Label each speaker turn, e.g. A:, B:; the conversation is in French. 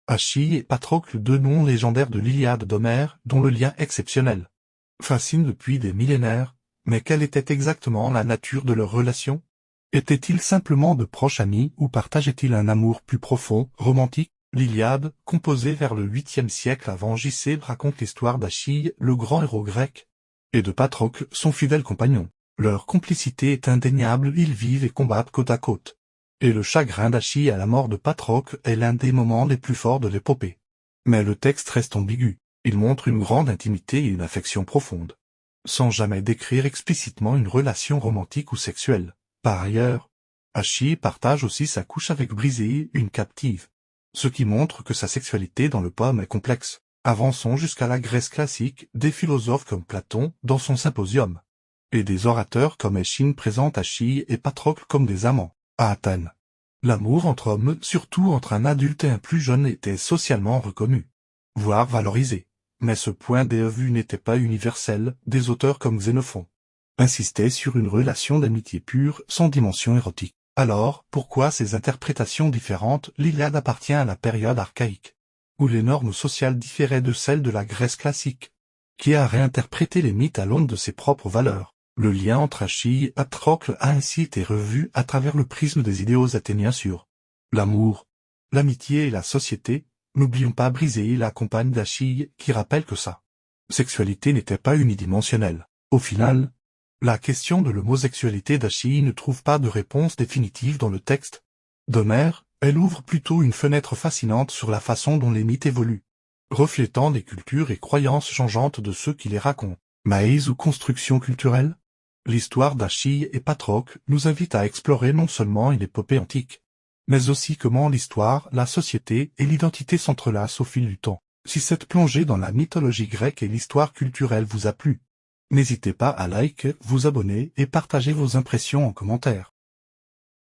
A: Achille et Patrocle, deux noms légendaires de l'Iliade d'Homère, dont le lien exceptionnel fascine depuis des millénaires, mais quelle était exactement la nature de leur relation? Étaient-ils simplement de proches amis ou partageaient-ils un amour plus profond, romantique? L'Iliade, composée vers le 8e siècle avant JC, raconte l'histoire d'Achille, le grand héros grec, et de Patrocle, son fidèle compagnon. Leur complicité est indéniable, ils vivent et combattent côte à côte. Et le chagrin d'Achille à la mort de Patrocle est l'un des moments les plus forts de l'épopée. Mais le texte reste ambigu. Il montre une grande intimité et une affection profonde, sans jamais décrire explicitement une relation romantique ou sexuelle. Par ailleurs, Achille partage aussi sa couche avec Brisée, une captive, ce qui montre que sa sexualité dans le poème est complexe. Avançons jusqu'à la Grèce classique, des philosophes comme Platon, dans son Symposium, et des orateurs comme Échine présentent Achille et Patrocle comme des amants. À Athènes, l'amour entre hommes, surtout entre un adulte et un plus jeune, était socialement reconnu, voire valorisé. Mais ce point de vue n'était pas universel, des auteurs comme Xénophon insistaient sur une relation d'amitié pure, sans dimension érotique. Alors, pourquoi ces interprétations différentes? L'Iliade appartient à la période archaïque, où les normes sociales différaient de celles de la Grèce classique, qui a réinterprété les mythes à l'aune de ses propres valeurs. Le lien entre Achille et Patrocle a ainsi été revu à travers le prisme des idéaux athéniens sur l'amour, l'amitié et la société. N'oublions pas Brisée, la compagne d'Achille, qui rappelle que sa sexualité n'était pas unidimensionnelle. Au final, la question de l'homosexualité d'Achille ne trouve pas de réponse définitive dans le texte d'Homère. Elle ouvre plutôt une fenêtre fascinante sur la façon dont les mythes évoluent, reflétant les cultures et croyances changeantes de ceux qui les racontent. Maïs ou construction culturelle? L'histoire d'Achille et Patrocle nous invite à explorer non seulement une épopée antique, mais aussi comment l'histoire, la société et l'identité s'entrelacent au fil du temps. Si cette plongée dans la mythologie grecque et l'histoire culturelle vous a plu, n'hésitez pas à liker, vous abonner et partager vos impressions en commentaire.